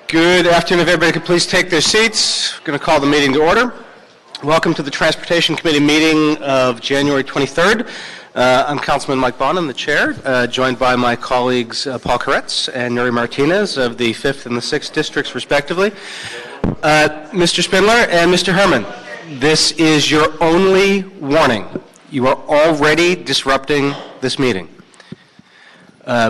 Good afternoon. If everybody could please take their seats. I'm going to call the meeting to order. Welcome to the Transportation Committee meeting of January 23rd. I'm Councilman Mike Bonham, the chair, joined by my colleagues Paul Koretz and Nuri Martinez of the 5th and the 6th districts, respectively. Mr. Spindler and Mr. Herman, this is your only warning. You are already disrupting this meeting.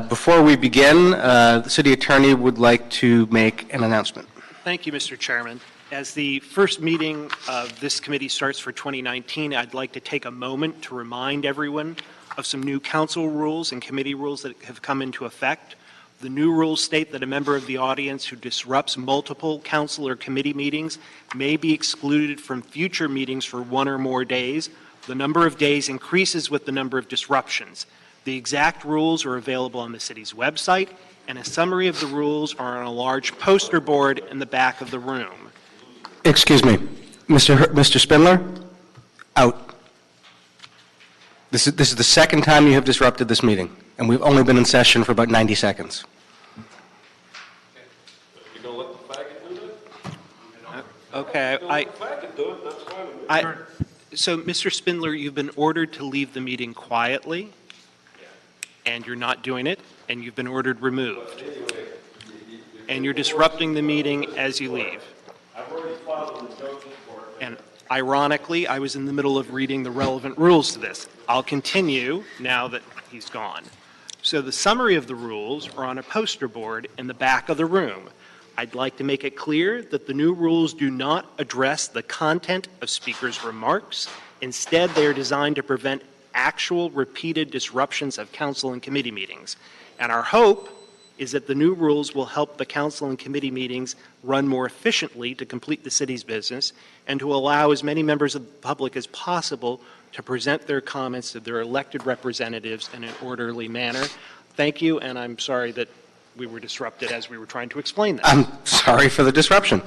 Before we begin, the City Attorney would like to make an announcement. Thank you, Mr. Chairman. As the first meeting of this committee starts for 2019, I'd like to take a moment to remind everyone of some new council rules and committee rules that have come into effect. The new rules state that a member of the audience who disrupts multiple council or committee meetings may be excluded from future meetings for 1 or more days. The number of days increases with the number of disruptions. The exact rules are available on the city's website, and a summary of the rules are on a large poster board in the back of the room. Excuse me, Mr. Spindler, out. This is the second time you have disrupted this meeting, and we've only been in session for about 90 seconds. You gonna let the faggot do that? Okay, Let the faggot do it, that's fine. So, Mr. Spindler, you've been ordered to leave the meeting quietly, and you're not doing it, and you've been ordered removed. And you're disrupting the meeting as you leave. I've already filed an injunction for it. And ironically, I was in the middle of reading the relevant rules to this. I'll continue now that he's gone. So the summary of the rules are on a poster board in the back of the room. I'd like to make it clear that the new rules do not address the content of speakers' remarks. Instead, they are designed to prevent actual repeated disruptions of council and committee meetings. And our hope is that the new rules will help the council and committee meetings run more efficiently to complete the city's business and to allow as many members of the public as possible to present their comments to their elected representatives in an orderly manner. Thank you, and I'm sorry that we were disrupted as we were trying to explain that. I'm sorry for the disruption.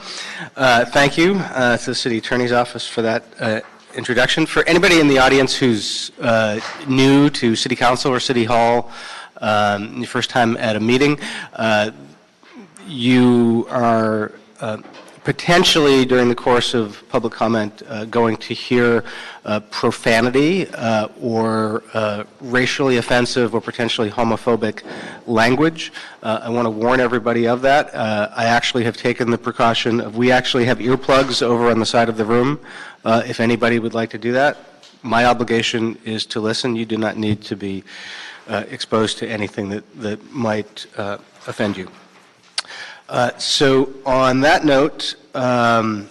Thank you to the City Attorney's Office for that introduction. For anybody in the audience who's new to City Council or City Hall, your first time at a meeting, you are potentially during the course of public comment going to hear profanity or racially offensive or potentially homophobic language. I want to warn everybody of that. I actually have taken the precaution of, we actually have earplugs over on the side of the room. If anybody would like to do that, my obligation is to listen. You do not need to be exposed to anything that might offend you. So on that note, I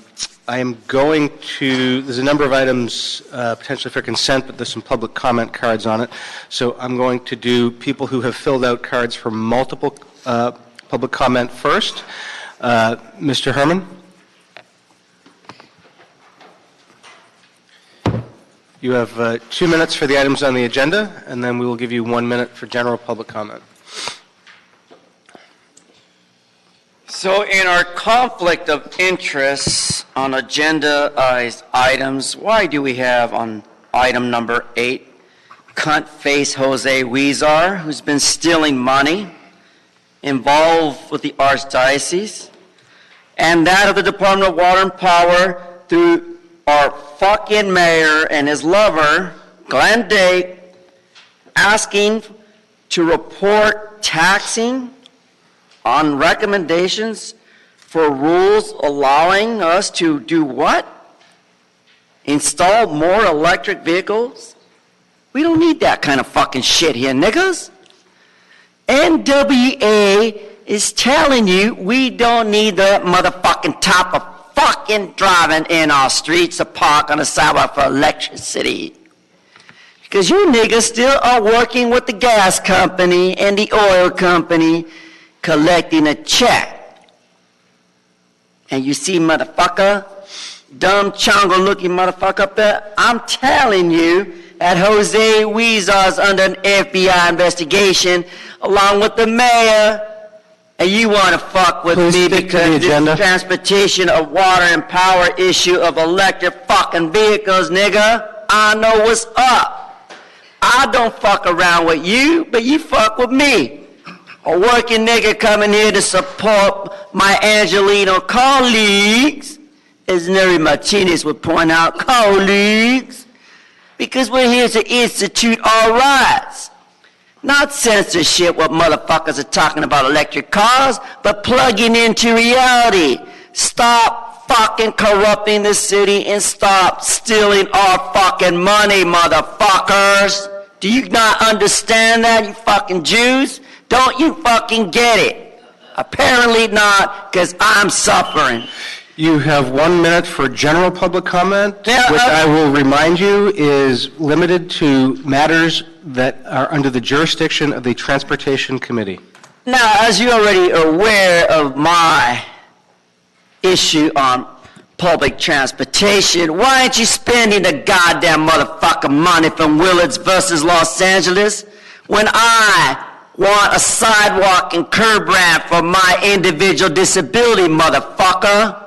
am going to, there's a number of items potentially for consent, but there's some public comment cards on it. So I'm going to do people who have filled out cards for multiple public comment first. Mr. Herman? You have 2 minutes for the items on the agenda, and then we will give you 1 minute for general public comment. So in our conflict of interests on agenda items, why do we have on item number 8, cunt face Jose Huizar, who's been stealing money, involved with the Archdiocese, and that of the Department of Water and Power through our fucking mayor and his lover, Glenn Dake, asking to report taxing on recommendations for rules allowing us to do what? Install more electric vehicles? We don't need that kind of fucking shit here, niggas. NWA is telling you we don't need that motherfucking type of fucking driving in our streets to park on the sidewalk for electricity. Because you niggas still are working with the gas company and the oil company collecting a check. And you see motherfucker, dumb chongo looking motherfucker up there, I'm telling you that Jose Huizar's under an FBI investigation along with the mayor. And you want to fuck with me because this transportation of water and power issue of electric fucking vehicles, nigga, I know what's up. I don't fuck around with you, but you fuck with me. A working nigga coming here to support my Angelino colleagues, as Neri Martinez would point out, colleagues, because we're here to institute our rights. Not censorship what motherfuckers are talking about electric cars, but plugging into reality. Stop fucking corrupting the city and stop stealing our fucking money, motherfuckers. Do you not understand that, you fucking Jews? Don't you fucking get it? Apparently not, because I'm suffering. You have 1 minute for general public comment, Yeah, which I will remind you is limited to matters that are under the jurisdiction of the Transportation Committee. Now, as you're already aware of my issue on public transportation, why aren't you spending the goddamn motherfucking money from Willards versus Los Angeles when I want a sidewalk and curb ramp for my individual disability, motherfucker?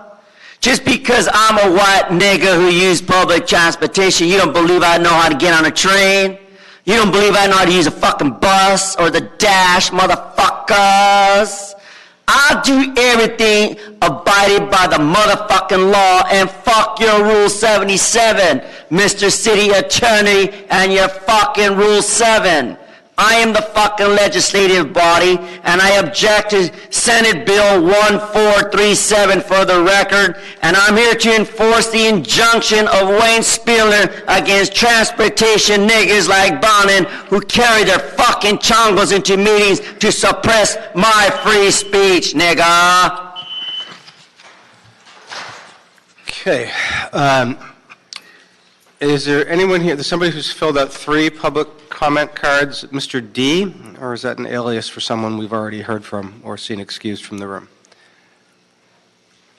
Just because I'm a white nigger who used public transportation, you don't believe I know how to get on a train? You don't believe I know how to use a fucking bus or the dash, motherfuckers? I'll do everything abided by the motherfucking law, and fuck your Rule 77, Mr. City Attorney, and your fucking Rule 7. I am the fucking legislative body, and I object to Senate Bill 1437 for the record, and I'm here to enforce the injunction of Wayne Spiller against transportation niggas like Bonin who carry their fucking chongos into meetings to suppress my free speech, nigga. Okay. Is there anyone here, there's somebody who's filled out 3 public comment cards, Mr. D, or is that an alias for someone we've already heard from or seen excused from the room?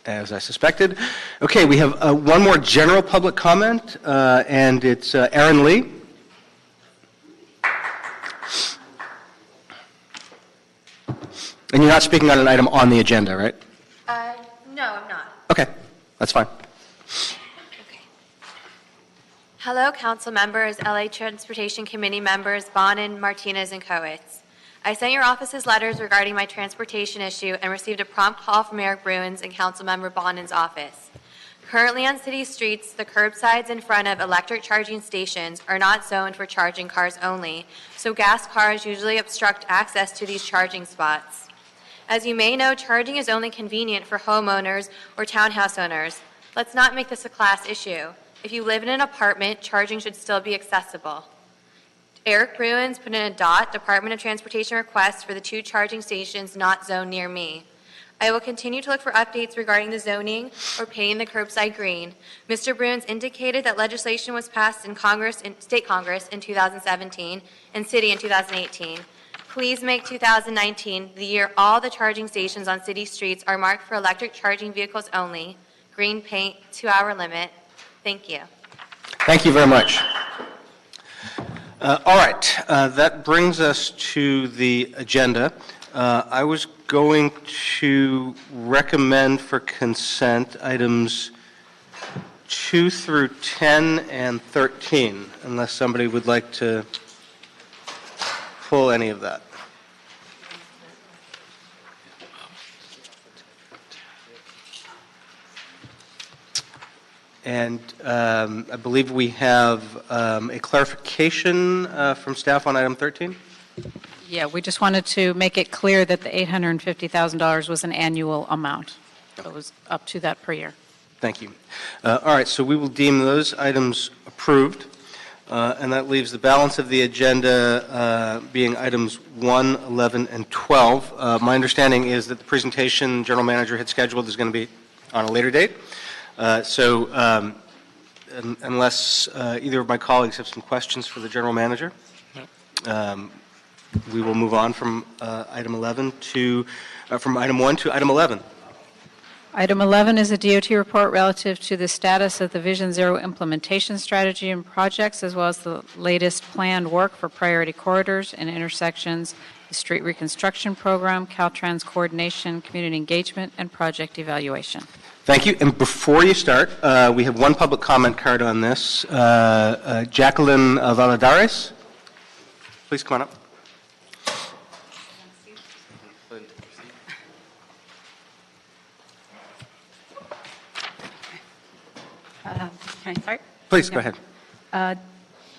As I suspected. Okay, we have one more general public comment, and it's Aaron Lee. And you're not speaking on an item on the agenda, right? No, I'm not. Okay, that's fine. Hello, council members, LA Transportation Committee members, Bonin, Martinez, and Coates. I sent your offices letters regarding my transportation issue and received a prompt call from Eric Bruins in Councilmember Bonin's office. Currently on city streets, the curbsides in front of electric charging stations are not zoned for charging cars only, so gas cars usually obstruct access to these charging spots. As you may know, charging is only convenient for homeowners or townhouse owners. Let's not make this a class issue. If you live in an apartment, charging should still be accessible. Eric Bruins put in a Department of Transportation request for the 2 charging stations not zoned near me. I will continue to look for updates regarding the zoning or painting the curbside green. Mr. Bruins indicated that legislation was passed in State Congress in 2017 and City in 2018. Please make 2019 the year all the charging stations on city streets are marked for electric charging vehicles only. Green paint, 2-hour limit. Thank you. Thank you very much. All right, that brings us to the agenda. I was going to recommend for consent items 2 through 10 and 13, unless somebody would like to pull any of that. And I believe we have a clarification from staff on item 13. Yeah, we just wanted to make it clear that the $850,000 was an annual amount. It was up to that per year. Thank you. All right, so we will deem those items approved, and that leaves the balance of the agenda being items 1, 11, and 12. My understanding is that the presentation General Manager had scheduled is going to be on a later date. Unless either of my colleagues have some questions for the General Manager, we will move on from item 11 to, from item 1 to item 11. Item 11 is a DOT report relative to the status of the Vision Zero implementation strategy and projects, as well as the latest planned work for priority corridors and intersections, the street reconstruction program, Caltrans coordination, community engagement, and project evaluation. Thank you. And before you start, we have one public comment card on this. Jacqueline Valadares, please come on up. Can I start? Please, go Yeah. ahead.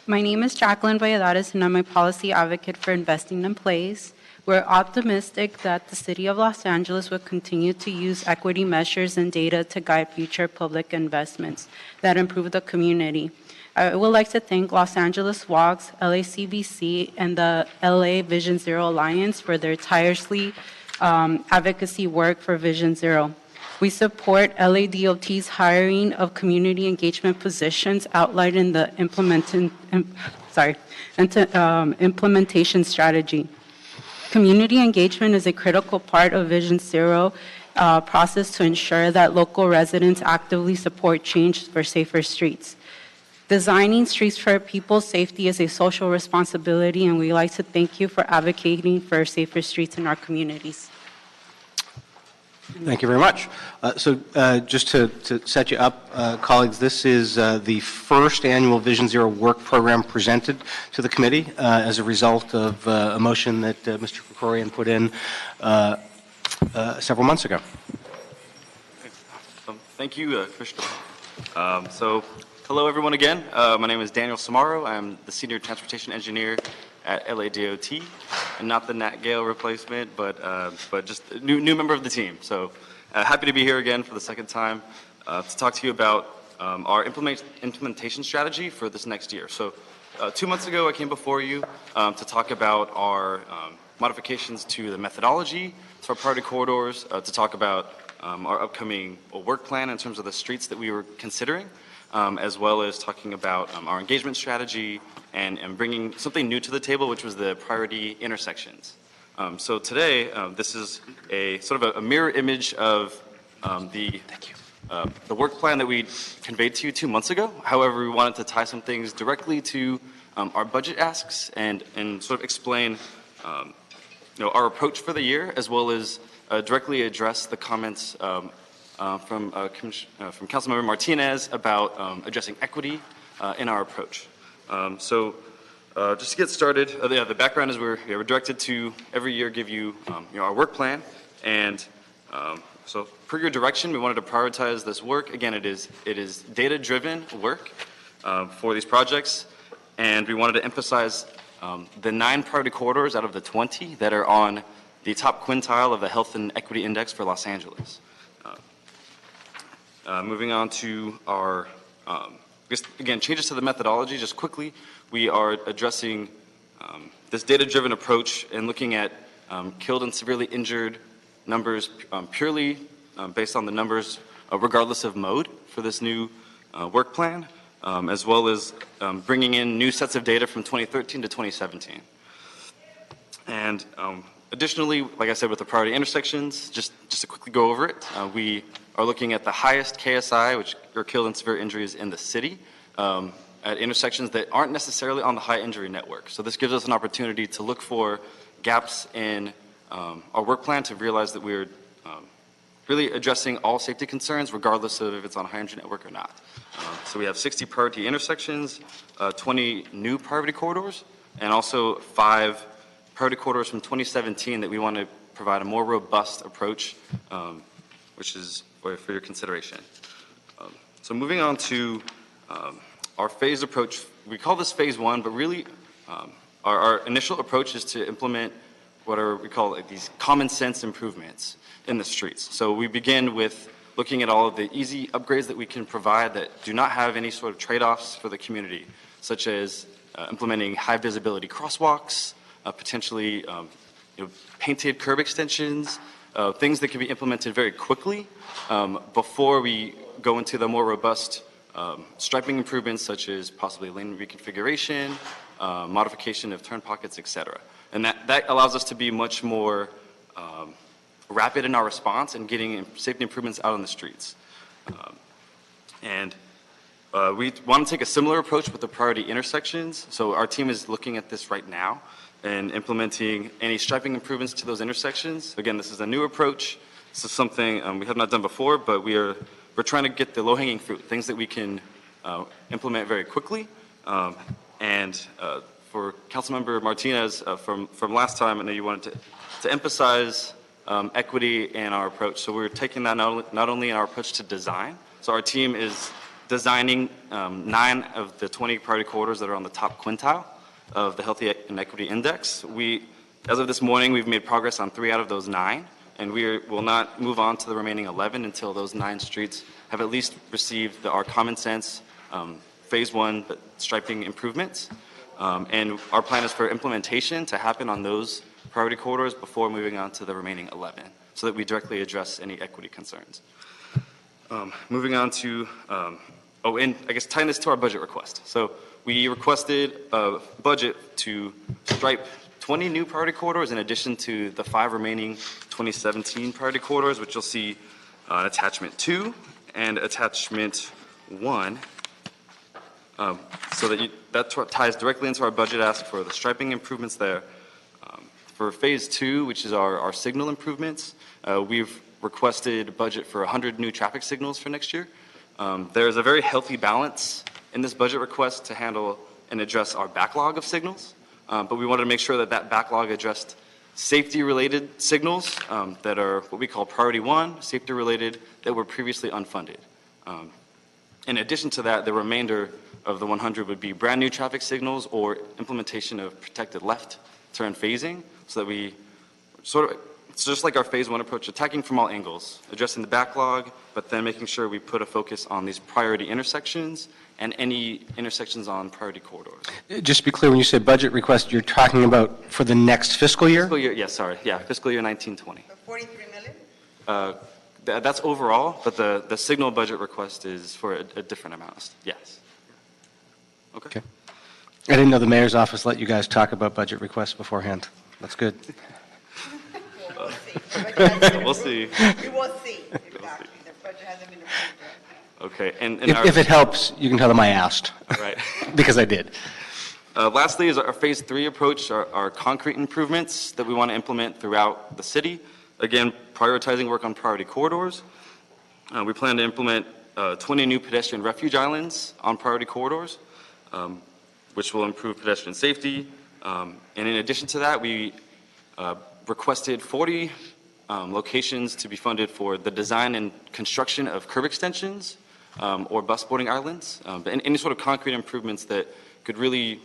My name is Jacqueline Valladares, and I'm a policy advocate for investing in place. We're optimistic that the City of Los Angeles will continue to use equity measures and data to guide future public investments that improve the community. I would like to thank Los Angeles Walks, LACBC, and the LA Vision Zero Alliance for their tirelessly advocacy work for Vision Zero. We support LADOT's hiring of community engagement positions outlined in the implementation strategy. Community engagement is a critical part of Vision Zero process to ensure that local residents actively support change for safer streets. Designing streets for people's safety is a social responsibility, and we'd like to thank you for advocating for safer streets in our communities. Thank you very much. Just to set you up, colleagues, this is the first annual Vision Zero work program presented to the committee as a result of a motion that Mr. Krikorian put in several months ago. Thank you, Commissioner. Hello everyone again. My name is Daniel Samaro. I'm the Senior Transportation Engineer at LADOT, and not the Nat Gale replacement, but just a new member of the team. So happy to be here again for the second time to talk to you about our implementation strategy for this next year. So 2 months ago, I came before you to talk about our modifications to the methodology for priority corridors, to talk about our upcoming work plan in terms of the streets that we were considering, as well as talking about our engagement strategy and bringing something new to the table, which was the priority intersections. So today, this is a sort of a mirror image of the work plan that we conveyed to you 2 months ago. However, we wanted to tie some things directly to our budget asks and sort of explain our approach for the year, as well as directly address the comments from Councilmember Martinez about addressing equity in our approach. Just to get started, the background is we're directed to every year give you, our work plan, and so per your direction, we wanted to prioritize this work. Again, it is data-driven work for these projects, and we wanted to emphasize the 9 priority corridors out of the 20 that are on the top quintile of the Health and Equity Index for Los Angeles. Moving on to our again, changes to the methodology. Just quickly, we are addressing this data-driven approach and looking at killed and severely injured numbers purely based on the numbers regardless of mode for this new work plan, as well as bringing in new sets of data from 2013 to 2017. And additionally, like I said, with the priority intersections, just to quickly go over it, we are looking at the highest KSI, which are killed and severe injuries in the city, at intersections that aren't necessarily on the high injury network. So this gives us an opportunity to look for gaps in our work plan to realize that we're really addressing all safety concerns, regardless of if it's on a high injury network or not. So we have 60 priority intersections, 20 new priority corridors, and also 5 priority corridors from 2017 that we want to provide a more robust approach, which is for your consideration. So moving on to our phased approach, we call this phase 1, but really our initial approach is to implement what we call these common sense improvements in the streets. So we begin with looking at all of the easy upgrades that we can provide that do not have any sort of trade-offs for the community, such as implementing high visibility crosswalks, potentially painted curb extensions, things that can be implemented very quickly before we go into the more robust striping improvements, such as possibly lane reconfiguration, modification of turn pockets, etc. And that allows us to be much more rapid in our response and getting safety improvements out on the streets. We want to take a similar approach with the priority intersections. So our team is looking at this right now and implementing any striping improvements to those intersections. Again, this is a new approach. This is something we have not done before, but we're trying to get the low-hanging fruit, things that we can implement very quickly. For Councilmember Martinez from last time, I know you wanted to emphasize equity in our approach. So we're taking that not only in our approach to design. So our team is designing 9 of the 20 priority corridors that are on the top quintile of the Healthy and Equity Index. As of this morning, we've made progress on 3 out of those 9, and we will not move on to the remaining 11 until those 9 streets have at least received our common sense phase 1 striping improvements. And our plan is for implementation to happen on those priority corridors before moving on to the remaining 11, so that we directly address any equity concerns. Moving on to, and I guess tying this to our budget request. So we requested a budget to stripe 20 new priority corridors in addition to the 5 remaining 2017 priority corridors, which you'll see attachment 2 and attachment 1. So that ties directly into our budget ask for the striping improvements there. For phase 2, which is our signal improvements, we've requested a budget for 100 new traffic signals for next year. There's a very healthy balance in this budget request to handle and address our backlog of signals, but we wanted to make sure that that backlog addressed safety-related signals that are what we call priority 1, safety-related, that were previously unfunded. In addition to that, the remainder of the 100 would be brand new traffic signals or implementation of protected left turn phasing, so that we it's just like our phase 1 approach, attacking from all angles, addressing the backlog, but then making sure we put a focus on these priority intersections and any intersections on priority corridors. Just to be clear, when you say budget request, you're talking about for the next fiscal year? Fiscal year, yes, sorry. Yeah, fiscal year 1920. 43 million? That's overall, but the signal budget request is for a different amount. Yes. Okay. I didn't know the mayor's office let you guys talk about budget requests beforehand. That's good. We'll see. We will see, exactly. The budget hasn't been approved yet. Okay. And If it helps, you can tell them I asked. Right. Because I did. Lastly is our phase 3 approach, our concrete improvements that we want to implement throughout the city. Again, prioritizing work on priority corridors. We plan to implement 20 new pedestrian refuge islands on priority corridors, which will improve pedestrian safety. And in addition to that, we requested 40 locations to be funded for the design and construction of curb extensions or bus boarding islands, and any sort of concrete improvements that could really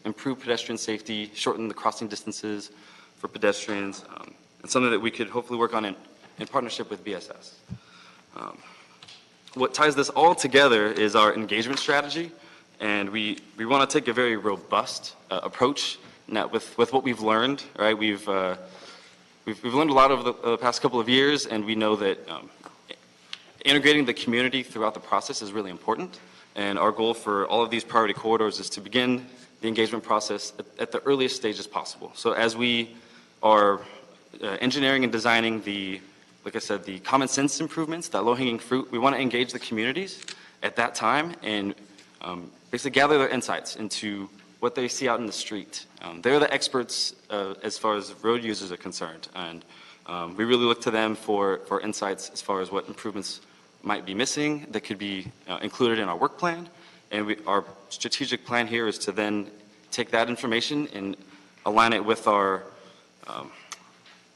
improve pedestrian safety, shorten the crossing distances for pedestrians, and something that we could hopefully work on in partnership with BSS. What ties this all together is our engagement strategy, and we want to take a very robust approach. Now, with what we've learned, right? We've learned a lot over the past couple of years, and we know that integrating the community throughout the process is really important. And our goal for all of these priority corridors is to begin the engagement process at the earliest stages possible. So as we are engineering and designing like I said, the common sense improvements, that low-hanging fruit, we want to engage the communities at that time and basically gather their insights into what they see out in the street. They're the experts as far as road users are concerned, and we really look to them for insights as far as what improvements might be missing that could be included in our work plan. And our strategic plan here is to then take that information and align it with our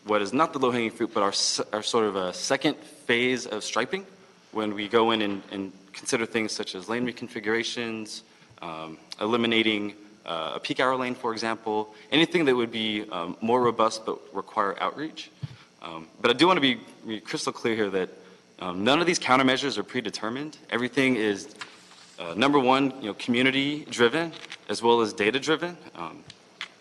what is not the low-hanging fruit, but our sort of a second phase of striping, when we go in and consider things such as lane reconfigurations, eliminating a peak hour lane, for example, anything that would be more robust but require outreach. But I do want to be crystal clear here that none of these countermeasures are predetermined. Everything is, number one, community-driven as well as data-driven.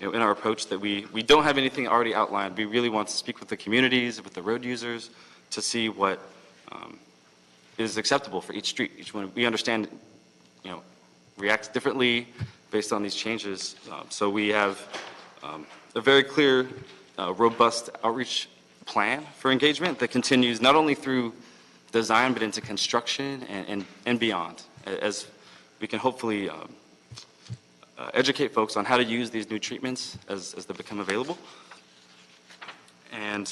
In our approach, that we don't have anything already outlined. We really want to speak with the communities, with the road users, to see what is acceptable for each street. Each one, we understand, reacts differently based on these changes. So we have a very clear, robust outreach plan for engagement that continues not only through design, but into construction and beyond, as we can hopefully educate folks on how to use these new treatments as they become available. And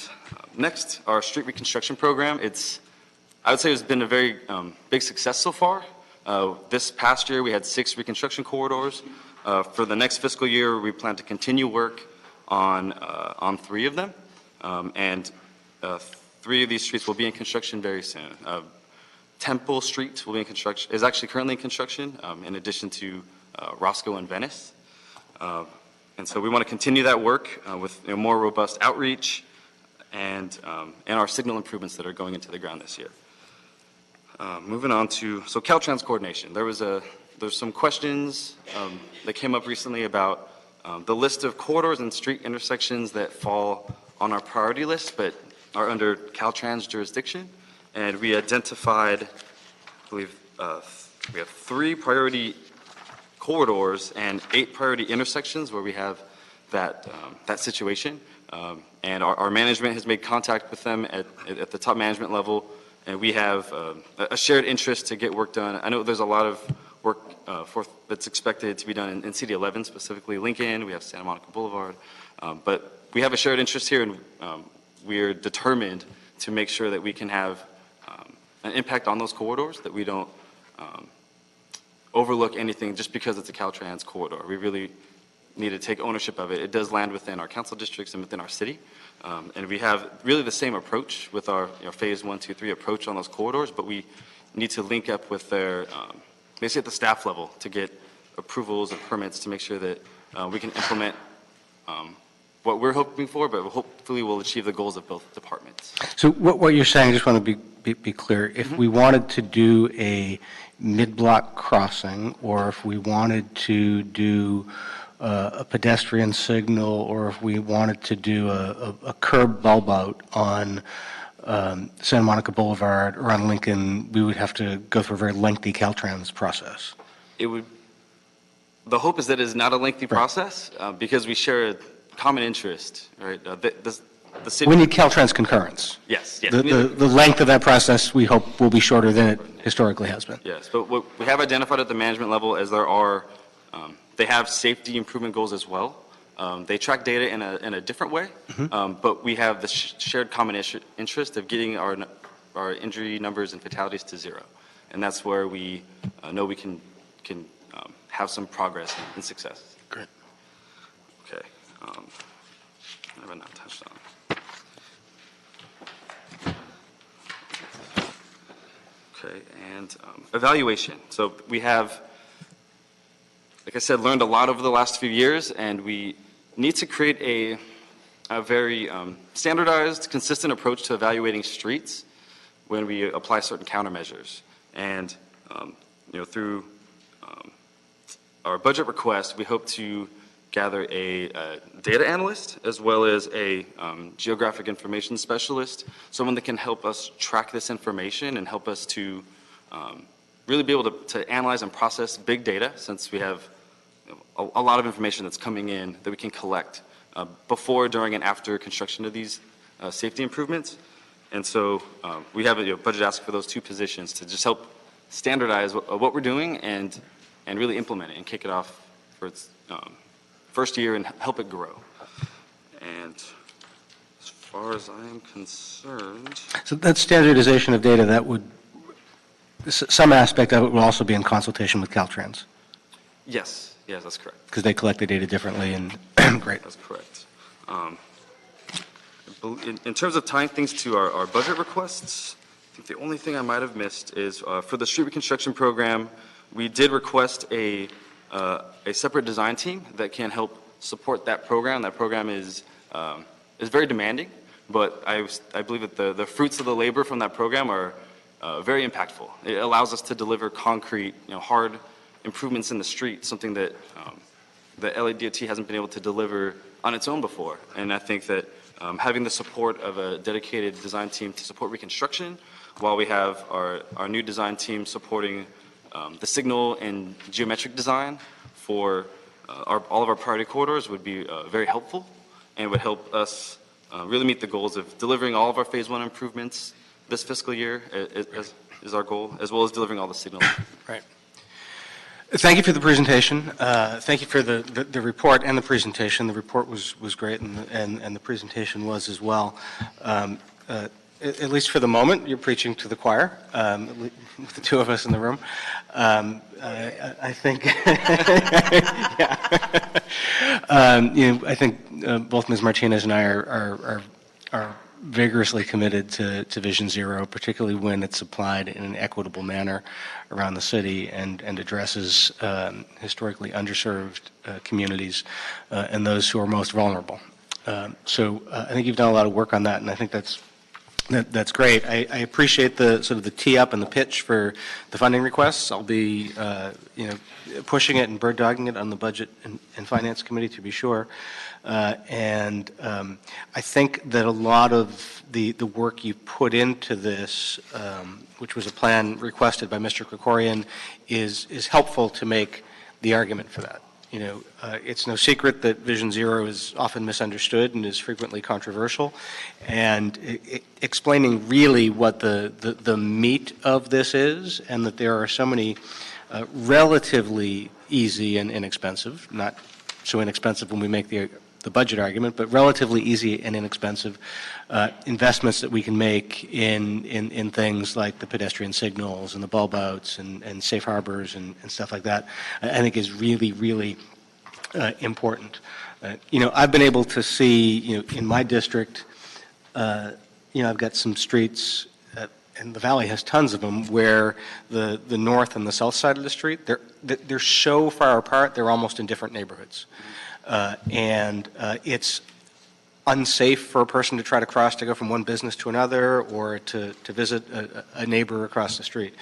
next, our street reconstruction program. I would say it's been a very big success so far. This past year, we had 6 reconstruction corridors. For the next fiscal year, we plan to continue work on 3 of them. And 3 of these streets will be in construction very soon. Temple Street will be in construction, is actually currently in construction, in addition to Roscoe and Venice. And so we want to continue that work with more robust outreach and our signal improvements that are going into the ground this year. Moving on to, so Caltrans coordination. There's some questions that came up recently about the list of corridors and street intersections that fall on our priority list but are under Caltrans jurisdiction. And we identified, I believe, we have 3 priority corridors and 8 priority intersections where we have that situation. And our management has made contact with them at the top management level, and we have a shared interest to get work done. I know there's a lot of work that's expected to be done in CD 11, specifically Lincoln. We have Santa Monica Boulevard, but we have a shared interest here, and we're determined to make sure that we can have an impact on those corridors, that we don't overlook anything just because it's a Caltrans corridor. We really need to take ownership of it. It does land within our council districts and within our city. And we have really the same approach with our phase 1, 2, 3 approach on those corridors, but we need to link up with their, basically at the staff level, to get approvals and permits to make sure that we can implement what we're hoping for, but hopefully we'll achieve the goals of both departments. So what you're saying, I just want to be clear, if we wanted to do a mid-block crossing, or if we wanted to do a pedestrian signal, or if we wanted to do a curb bulb out on Santa Monica Boulevard or on Lincoln, we would have to go through a very lengthy Caltrans process. The hope is that it is not a lengthy process because we share a common interest, right? The city. We need Caltrans concurrence. Yes. The length of that process, we hope, will be shorter than it historically has been. Yes, but what we have identified at the management level is they have safety improvement goals as well. They track data in a different way, but we have the shared common interest of getting our injury numbers and fatalities to 0. And that's where we know we can have some progress and success. Great. Okay. I have not touched on. Okay, and evaluation. So we have, like I said, learned a lot over the last few years, and we need to create a very standardized, consistent approach to evaluating streets when we apply certain countermeasures. And through our budget request, we hope to gather a data analyst as well as a geographic information specialist, someone that can help us track this information and help us to really be able to analyze and process big data, since we have a lot of information that's coming in that we can collect before, during, and after construction of these safety improvements. And so we have a budget ask for those 2 positions to just help standardize what we're doing and really implement it and kick it off for its first year and help it grow. And as far as I am concerned... So that standardization of data, that would, some aspect of it will also be in consultation with Caltrans? Yes, that's correct. Because they collect the data differently, and great. That's correct. In terms of tying things to our budget requests, I think the only thing I might have missed is for the street reconstruction program, we did request a separate design team that can help support that program. That program is very demanding, but I believe that the fruits of the labor from that program are very impactful. It allows us to deliver concrete, hard improvements in the street, something that the LADOT hasn't been able to deliver on its own before. And I think that having the support of a dedicated design team to support reconstruction, while we have our new design team supporting the signal and geometric design for all of our priority corridors, would be very helpful and would help us really meet the goals of delivering all of our phase 1 improvements this fiscal year is our goal, as well as delivering all the signals. Right. Thank you for the presentation. Thank you for the report and the presentation. The report was great, and the presentation was as well. At least for the moment, you're preaching to the choir, with the 2 of us in the room. I think, yeah. I think both Ms. Martinez and I are vigorously committed to Vision Zero, particularly when it's applied in an equitable manner around the city and addresses historically underserved communities and those who are most vulnerable. So I think you've done a lot of work on that, and I think that's great. I appreciate the sort of the tee up and the pitch for the funding requests. I'll be pushing it and bird dogging it on the Budget and Finance Committee to be sure. And I think that a lot of the work you put into this, which was a plan requested by Mr. Krikorian, is helpful to make the argument for that. It's no secret that Vision Zero is often misunderstood and is frequently controversial, and explaining really what the meat of this is, and that there are so many relatively easy and inexpensive, not so inexpensive when we make the budget argument, but relatively easy and inexpensive investments that we can make in things like the pedestrian signals and the bulb outs and safe harbors and stuff like that, I think is really, really important. I've been able to see, in my district, I've got some streets, and the Valley has tons of them, where the north and the south side of the street, they're so far apart, they're almost in different neighborhoods. And it's unsafe for a person to try to cross to go from one business to another or to visit a neighbor across the street.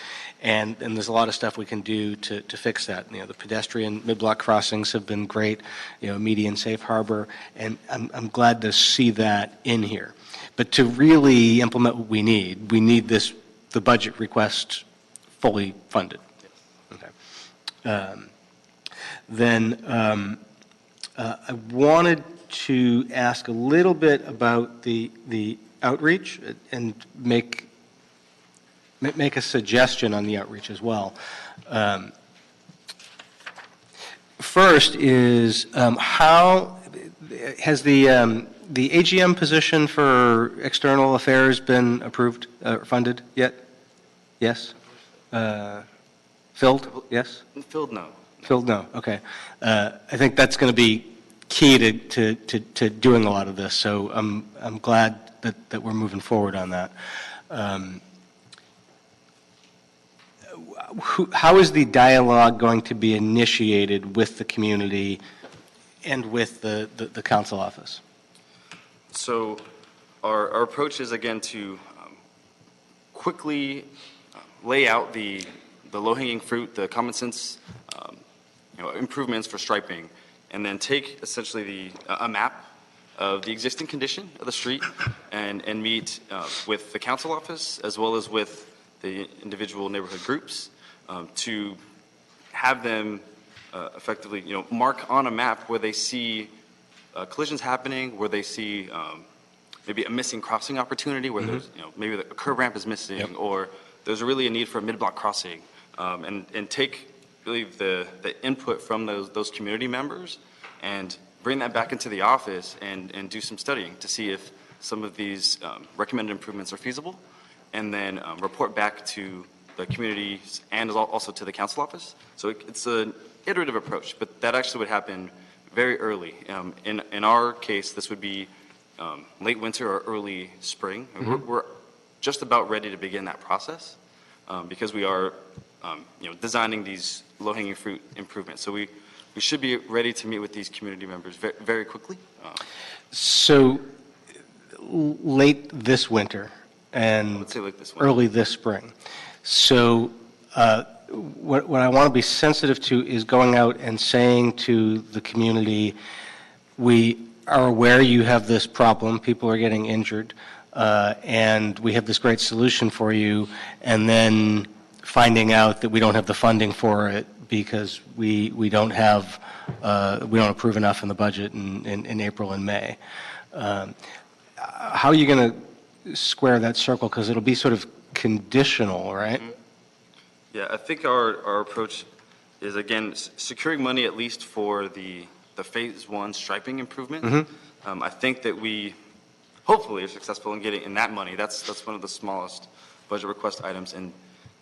And there's a lot of stuff we can do to fix that. The pedestrian mid-block crossings have been great, median safe harbor, and I'm glad to see that in here. But to really implement what we need the budget request fully funded. Okay. I wanted to ask a little bit about the outreach and make a suggestion on the outreach as well. First is how has the AGM position for external affairs been approved or funded yet? Yes? Filled? Yes? Filled, no. Filled, no. Okay. I think that's going to be key to doing a lot of this. So I'm glad that we're moving forward on that. How is the dialogue going to be initiated with the community and with the council office? So our approach is, again, to quickly lay out the low-hanging fruit, the common sense improvements for striping, and then take essentially a map of the existing condition of the street and meet with the council office as well as with the individual neighborhood groups to have them effectively mark on a map where they see collisions happening, where they see maybe a missing crossing opportunity, where there's maybe a curb ramp is missing, or there's really a need for a mid-block crossing, and take really the input from those community members and bring that back into the office and do some studying to see if some of these recommended improvements are feasible, and then report back to the communities and also to the council office. So it's an iterative approach, but that actually would happen very early. In our case, this would be late winter or early spring. Mm-hmm. We're just about ready to begin that process because we are designing these low-hanging fruit improvements. So we should be ready to meet with these community members very, very quickly. So late this winter and let's say late this winter. Early this spring. So what I want to be sensitive to is going out and saying to the community, we are aware you have this problem, people are getting injured, and we have this great solution for you, and then finding out that we don't have the funding for it because we don't approve enough in the budget in April and May. How are you going to square that circle? Because it'll be sort of conditional, right? Mm-hmm. Yeah, I think our approach is, again, securing money at least for the phase one striping improvement. Mm-hmm. I think that we hopefully are successful in getting in that money. That's one of the smallest budget request items, and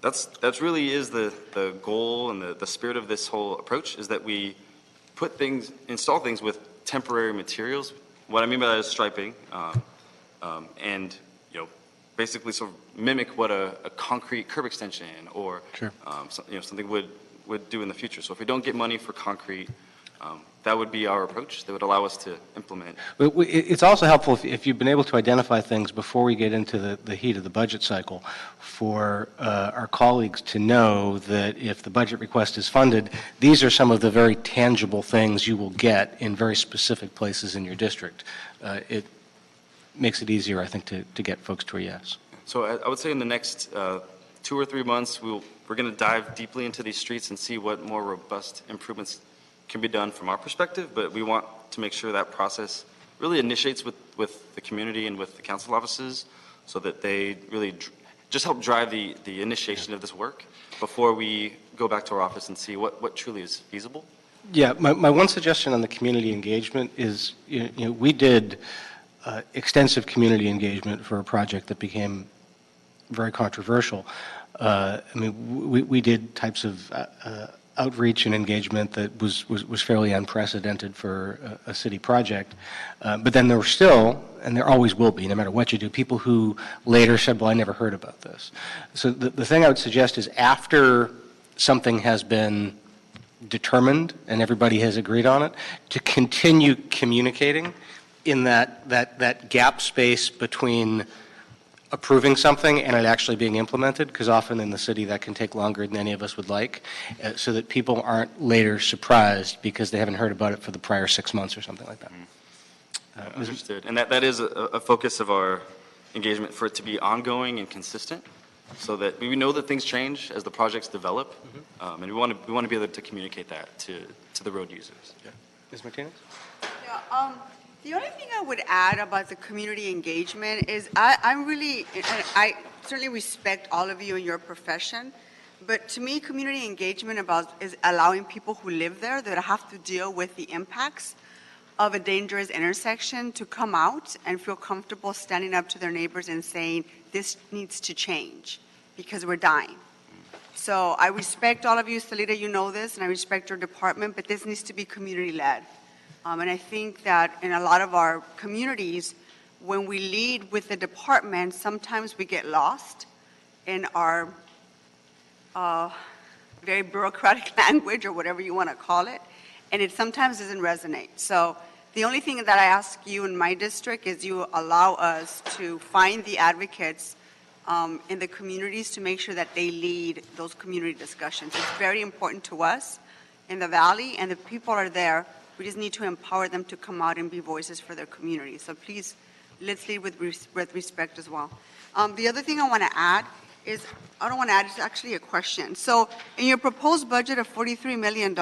that's really is the goal and the spirit of this whole approach, is that we install things with temporary materials. What I mean by that is striping. and, basically sort of mimic what a concrete curb extension or Sure. Something would do in the future. So if we don't get money for concrete, that would be our approach that would allow us to implement. But it's also helpful if you've been able to identify things before we get into the heat of the budget cycle for our colleagues to know that if the budget request is funded, these are some of the very tangible things you will get in very specific places in your district. It makes it easier, I think, to get folks to a yes. So I would say in the next 2 or 3 months, we're going to dive deeply into these streets and see what more robust improvements can be done from our perspective, but we want to make sure that process really initiates with the community and with the council offices so that they really just help drive the initiation of this work before we go back to our office and see what truly is feasible. Yeah, my one suggestion on the community engagement is, we did extensive community engagement for a project that became very controversial. We did types of outreach and engagement that was fairly unprecedented for a city project. But then there were still, and there always will be, no matter what you do, people who later said, well, I never heard about this. So the thing I would suggest is after something has been determined and everybody has agreed on it, to continue communicating in that gap space between approving something and it actually being implemented, because often in the city that can take longer than any of us would like, so that people aren't later surprised because they haven't heard about it for the prior 6 months or something like that. Understood. And that is a focus of our engagement, for it to be ongoing and consistent, so that we know that things change as the projects develop, and we want to be able to communicate that to the road users. Yeah. Ms. Martinez? Yeah, the only thing I would add about the community engagement is I certainly respect all of you in your profession, but to me, community engagement is allowing people who live there that have to deal with the impacts of a dangerous intersection to come out and feel comfortable standing up to their neighbors and saying, this needs to change because we're dying. So I respect all of you, Salida, you know this, and I respect your department, but this needs to be community-led. And I think that in a lot of our communities, when we lead with the department, sometimes we get lost in our very bureaucratic language or whatever you want to call it, and it sometimes doesn't resonate. So the only thing that I ask you in my district is you allow us to find the advocates in the communities to make sure that they lead those community discussions. It's very important to us in the Valley, and the people are there. We just need to empower them to come out and be voices for their community. So please, let's lead with respect as well. The other thing I want to add is, I don't want to add, it's actually a question. So in your proposed budget of $43 million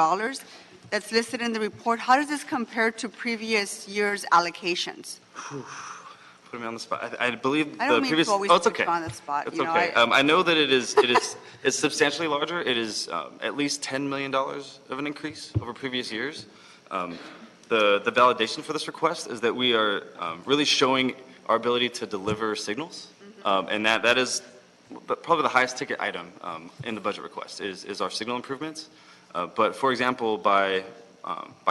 that's listed in the report, how does this compare to previous year's allocations? Put me on the spot. I believe I don't the previous. mean to always it's put okay. you on the spot. It's you know, okay. I know that it's substantially larger. It is at least $10 million of an increase over previous years. The validation for this request is that we are really showing our ability to deliver signals, and that is probably the highest ticket item in the budget request is our signal improvements. But for example, by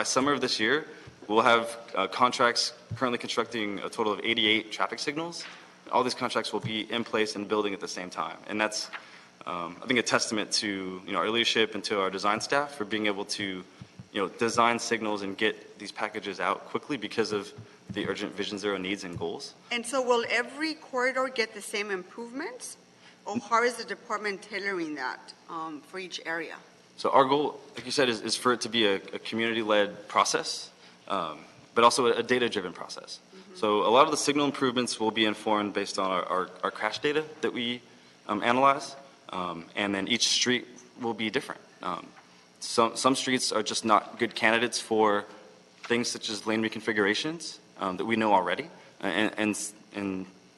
summer of this year, we'll have contracts currently constructing a total of 88 traffic signals. All these contracts will be in place and building at the same time, and that's I think a testament to our leadership and to our design staff for being able to design signals and get these packages out quickly because of the urgent Vision Zero needs and goals. And so will every corridor get the same improvements? Or how is the department tailoring that for each area? So our goal, like you said, is for it to be a community-led process, but also a data-driven process. So a lot of the signal improvements will be informed based on our crash data that we analyze, and then each street will be different. Some streets are just not good candidates for things such as lane reconfigurations that we know already, and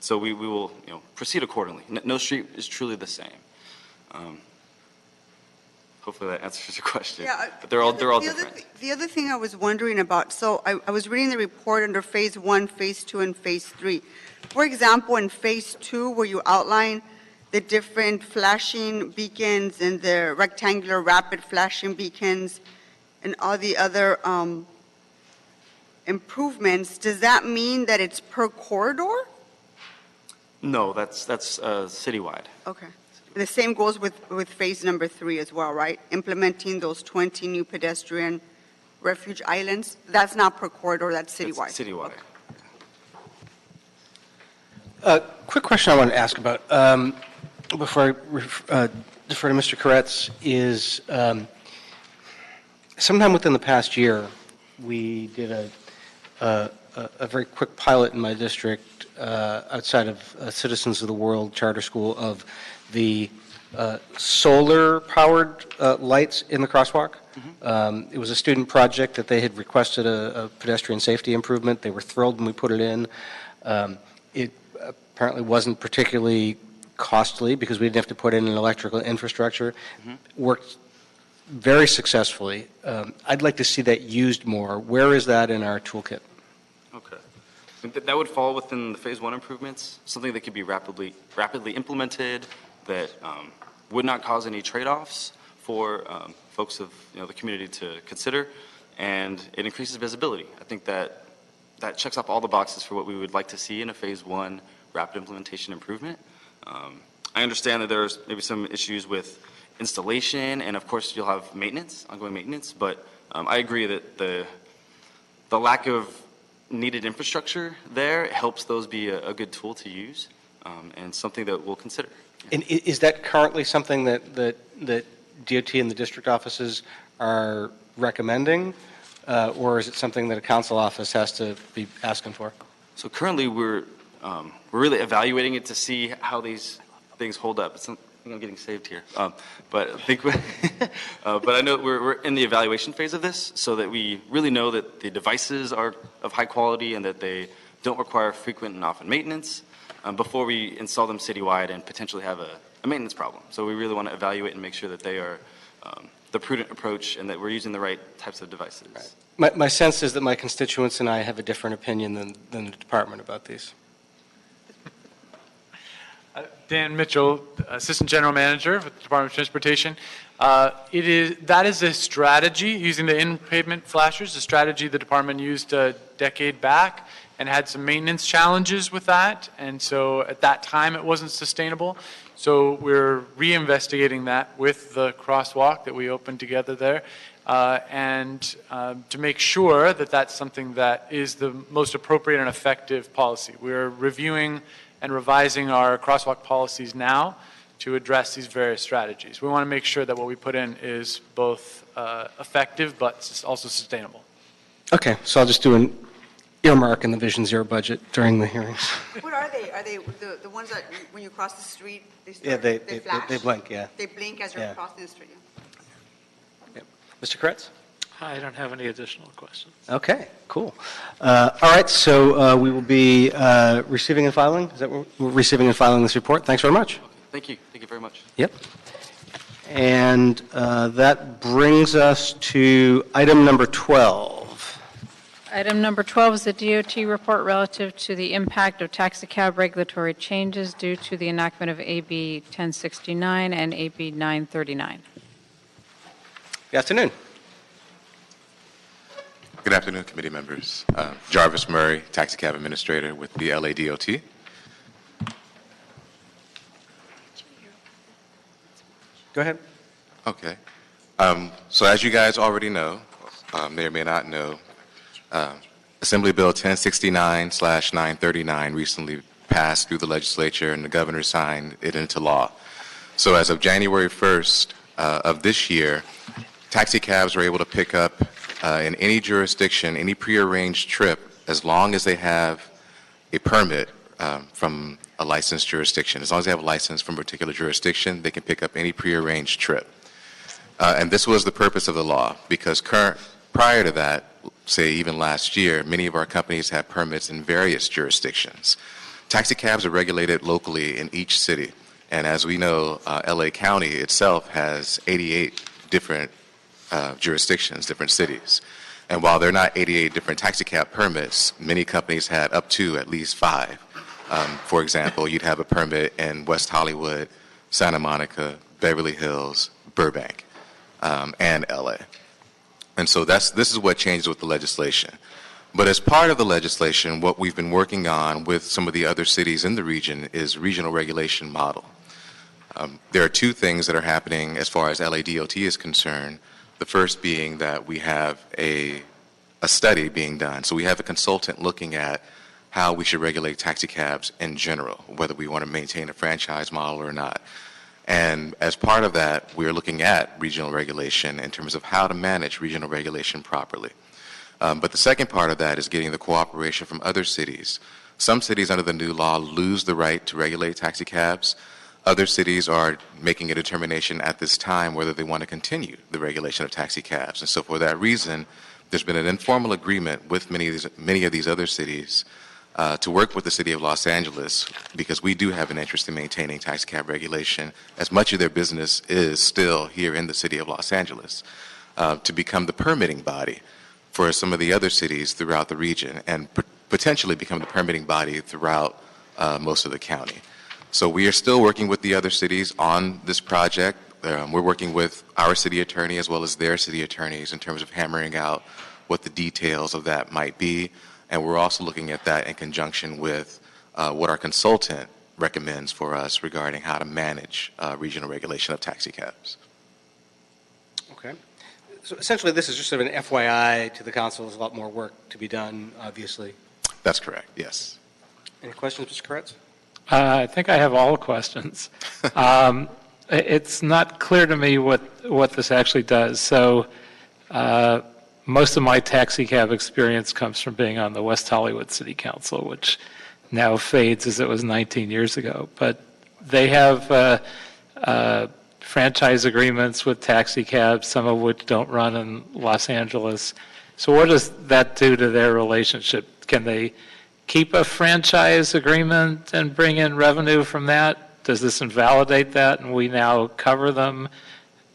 so we will proceed accordingly. No street is truly the same. Hopefully that answers your question. Yeah, but they're all different. The other thing I was wondering about, so I was reading the report under Phase 1, Phase 2, and Phase 3. For example, in Phase 2, where you outline the different flashing beacons and the rectangular rapid flashing beacons and all the other improvements, does that mean that it's per corridor? No, that's citywide. Okay. The same goes with phase number 3 as well, right? Implementing those 20 new pedestrian refuge islands. That's not per corridor, that's citywide. It's citywide. Quick question I wanted to ask about before I defer to Mr. Koretz is sometime within the past year, we did a very quick pilot in my district outside of Citizens of the World Charter School of the solar-powered lights in the crosswalk. It was a student project that they had requested a pedestrian safety improvement. They were thrilled when we put it in. It apparently wasn't particularly costly because we didn't have to put in an electrical infrastructure. Worked very successfully. I'd like to see that used more. Where is that in our toolkit? Okay. That would fall within the phase 1 improvements, something that could be rapidly implemented that would not cause any trade-offs for folks of the community to consider, and it increases visibility. I think that checks off all the boxes for what we would like to see in a phase 1 rapid implementation improvement. I understand that there's maybe some issues with installation, and of course you'll have maintenance, ongoing maintenance, but I agree that the lack of needed infrastructure there helps those be a good tool to use, and something that we'll consider. And is that currently something that DOT and the district offices are recommending, or is it something that a council office has to be asking for? So currently we're really evaluating it to see how these things hold up. I think I'm getting saved here, but I think, but I know we're in the evaluation phase of this, so that we really know that the devices are of high quality and that they don't require frequent and often maintenance before we install them citywide and potentially have a maintenance problem. So we really want to evaluate and make sure that they are the prudent approach and that we're using the right types of devices. Right. My sense is that my constituents and I have a different opinion than the department about these. Dan Mitchell, Assistant General Manager with the Department of Transportation. That is a strategy, using the in-pavement flashers, a strategy the department used a decade back and had some maintenance challenges with that. And so at that time, it wasn't sustainable. So we're reinvestigating that with the crosswalk that we opened together there. And to make sure that that's something that is the most appropriate and effective policy. We're reviewing and revising our crosswalk policies now to address these various strategies. We want to make sure that what we put in is both effective but also sustainable. Okay, so I'll just do an earmark in the Vision Zero budget during the hearings. What are they? Are they the ones that when you cross the street, they start, Yeah, they flash? they blink, yeah. They blink as you're Yeah. crossing the street. Yep. Mr. Koretz? I don't have any additional questions. Okay, cool. All right, so we will be receiving and filing. Is that what we're receiving and filing this report? Thanks very much. Thank you. Thank you very much. Yep. And that brings us to item number 12. Item number 12 is the DOT report relative to the impact of taxicab regulatory changes due to the enactment of AB 1069 and AB 939. Good afternoon. Good afternoon, committee members. Jarvis Murray, taxicab administrator with the LA DOT. Go ahead. Okay. So as you guys already know, may or may not know, Assembly Bill 1069/939 recently passed through the legislature and the governor signed it into law. So as of January 1st of this year, taxicabs are able to pick up in any jurisdiction, any prearranged trip, as long as they have a permit from a licensed jurisdiction. As long as they have a license from a particular jurisdiction, they can pick up any prearranged trip. And this was the purpose of the law, because prior to that, say even last year, many of our companies had permits in various jurisdictions. Taxicabs are regulated locally in each city. And as we know, LA County itself has 88 different jurisdictions, different cities. And while there are not 88 different taxicab permits, many companies had up to at least 5. For example, you'd have a permit in West Hollywood, Santa Monica, Beverly Hills, Burbank, and LA. And so this is what changed with the legislation. But as part of the legislation, what we've been working on with some of the other cities in the region is regional regulation model. There are two things that are happening as far as LADOT is concerned. The first being that we have a study being done. So we have a consultant looking at how we should regulate taxi cabs in general, whether we want to maintain a franchise model or not. And as part of that, we're looking at regional regulation in terms of how to manage regional regulation properly. But the second part of that is getting the cooperation from other cities. Some cities under the new law lose the right to regulate taxi cabs. Other cities are making a determination at this time whether they want to continue the regulation of taxi cabs. And so for that reason, there's been an informal agreement with many of these other cities to work with the City of Los Angeles, because we do have an interest in maintaining taxi cab regulation, as much of their business is still here in the City of Los Angeles, to become the permitting body for some of the other cities throughout the region, and potentially become the permitting body throughout most of the county. So we are still working with the other cities on this project. We're working with our city attorney as well as their city attorneys in terms of hammering out what the details of that might be. And we're also looking at that in conjunction with what our consultant recommends for us regarding how to manage regional regulation of taxi cabs. Okay. So essentially, this is just sort of an FYI to the council. There's a lot more work to be done, obviously. That's correct, yes. Any questions, Mr. Koretz? I think I have all questions. It's not clear to me what this actually does. So most of my taxi cab experience comes from being on the West Hollywood City Council, which now fades as it was 19 years ago. But they have franchise agreements with taxi cabs, some of which don't run in Los Angeles. So what does that do to their relationship? Can they keep a franchise agreement and bring in revenue from that? Does this invalidate that and we now cover them?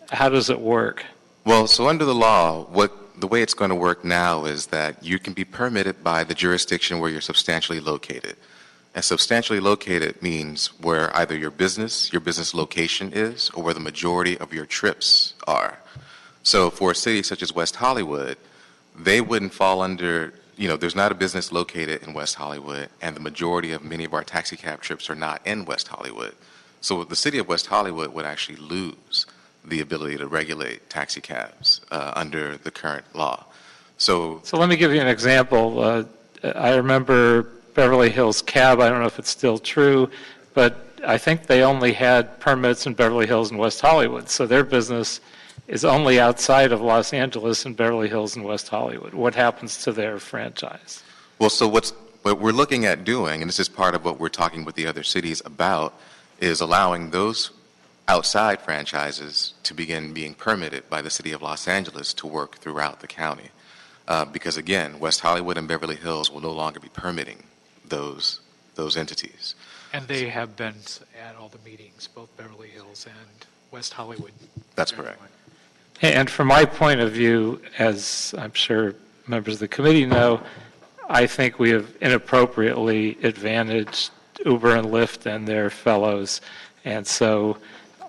How does it work? Well, so under the law, the way it's going to work now is that you can be permitted by the jurisdiction where you're substantially located. And substantially located means where either your business location is, or where the majority of your trips are. So for a city such as West Hollywood, they wouldn't fall under, there's not a business located in West Hollywood, and the majority of many of our taxi cab trips are not in West Hollywood. So the city of West Hollywood would actually lose the ability to regulate taxi cabs under the current law. So let me give you an example. I remember Beverly Hills Cab. I don't know if it's still true, but I think they only had permits in Beverly Hills and West Hollywood. So their business is only outside of Los Angeles and Beverly Hills and West Hollywood. What happens to their franchise? Well, so what we're looking at doing, and this is part of what we're talking with the other cities about, is allowing those outside franchises to begin being permitted by the City of Los Angeles to work throughout the county. Because again, West Hollywood and Beverly Hills will no longer be permitting those entities. And they have been at all the meetings, both Beverly Hills and West Hollywood. That's correct. And from my point of view, as I'm sure members of the committee know, I think we have inappropriately advantaged Uber and Lyft and their fellows. And so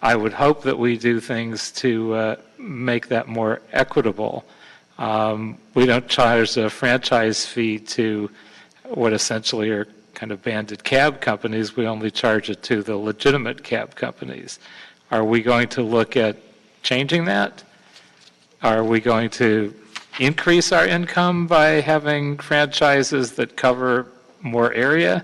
I would hope that we do things to make that more equitable. We don't charge a franchise fee to what essentially are kind of banded cab companies. We only charge it to the legitimate cab companies. Are we going to look at changing that? Are we going to increase our income by having franchises that cover more area?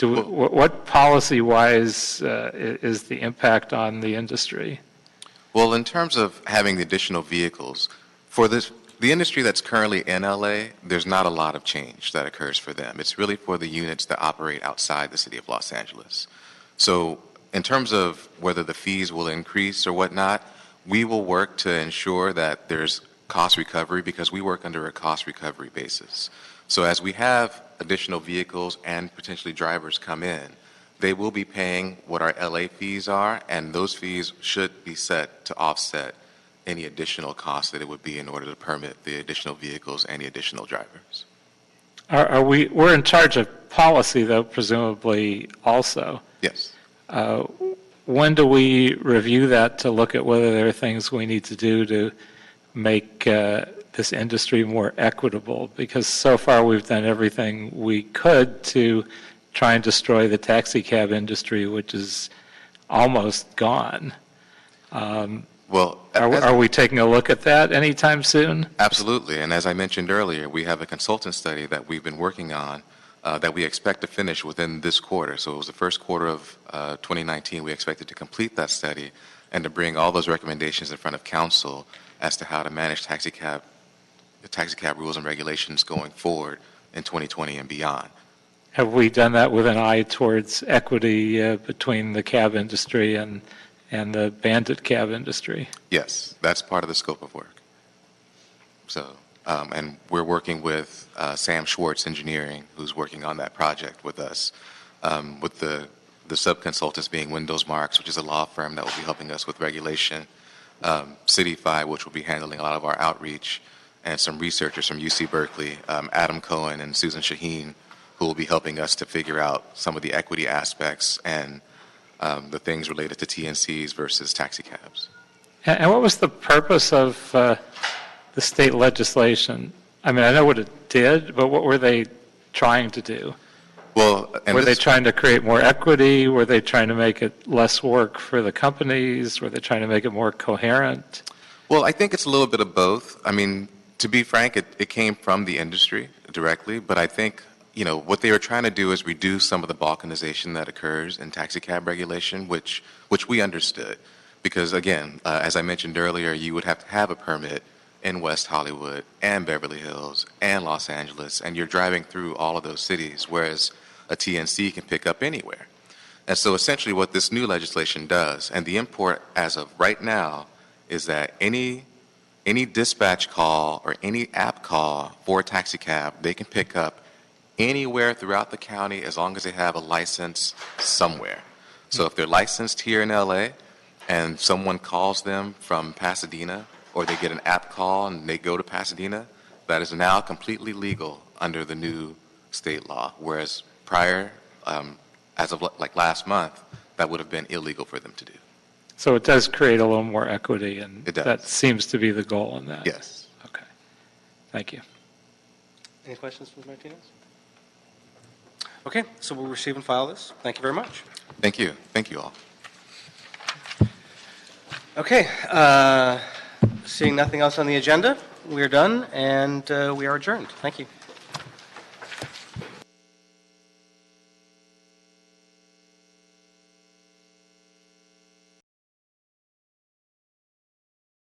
What policy-wise is the impact on the industry? Well, in terms of having the additional vehicles, for the industry that's currently in LA, there's not a lot of change that occurs for them. It's really for the units that operate outside the City of Los Angeles. So in terms of whether the fees will increase or whatnot, we will work to ensure that there's cost recovery, because we work under a cost recovery basis. So as we have additional vehicles and potentially drivers come in, they will be paying what our LA fees are, and those fees should be set to offset any additional costs that it would be in order to permit the additional vehicles and the additional drivers. We're in charge of policy, though, presumably also. Yes. When do we review that to look at whether there are things we need to do to make the this industry more equitable? Because so far we've done everything we could to try and destroy the taxi cab industry, which is almost gone. Well, are we taking a look at that anytime soon? Absolutely. And as I mentioned earlier, we have a consultant study that we've been working on that we expect to finish within this quarter. So it was the first quarter of 2019. We expected to complete that study and to bring all those recommendations in front of council as to how to manage the taxi cab rules and regulations going forward in 2020 and beyond. Have we done that with an eye towards equity between the cab industry and the bandit cab industry? Yes, that's part of the scope of work. So, and we're working with Sam Schwartz Engineering, who's working on that project with us, with the sub-consultants being Windows Marks, which is a law firm that will be helping us with regulation, CityFi, which will be handling a lot of our outreach, and some researchers from UC Berkeley, Adam Cohen and Susan Shaheen, who will be helping us to figure out some of the equity aspects and the things related to TNCs versus taxi cabs. And what was the purpose of the state legislation? I mean, I know what it did, but what were they trying to do? Well, were they trying to create more equity? Were they trying to make it less work for the companies? Were they trying to make it more coherent? Well, I think it's a little bit of both. I mean, to be frank, it came from the industry directly, but I think what they were trying to do is reduce some of the balkanization that occurs in taxi cab regulation, which we understood. Because again, as I mentioned earlier, you would have to have a permit in West Hollywood and Beverly Hills and Los Angeles, and you're driving through all of those cities, whereas a TNC can pick up anywhere. And so essentially what this new legislation does, and the import as of right now, is that any dispatch call or any app call for a taxi cab, they can pick up anywhere throughout the county as long as they have a license somewhere. So if they're licensed here in LA and someone calls them from Pasadena, or they get an app call and they go to Pasadena, that is now completely legal under the new state law, whereas prior, as of like last month, that would have been illegal for them to do. So it does create a little more equity, and It does. that seems to be the goal in that. Yes. Okay. Thank you. Any questions, Ms. Martinez? Okay, so we'll receive and file this. Thank you very much. Thank you. Thank you all. Okay, seeing nothing else on the agenda, we are done and we are adjourned. Thank you.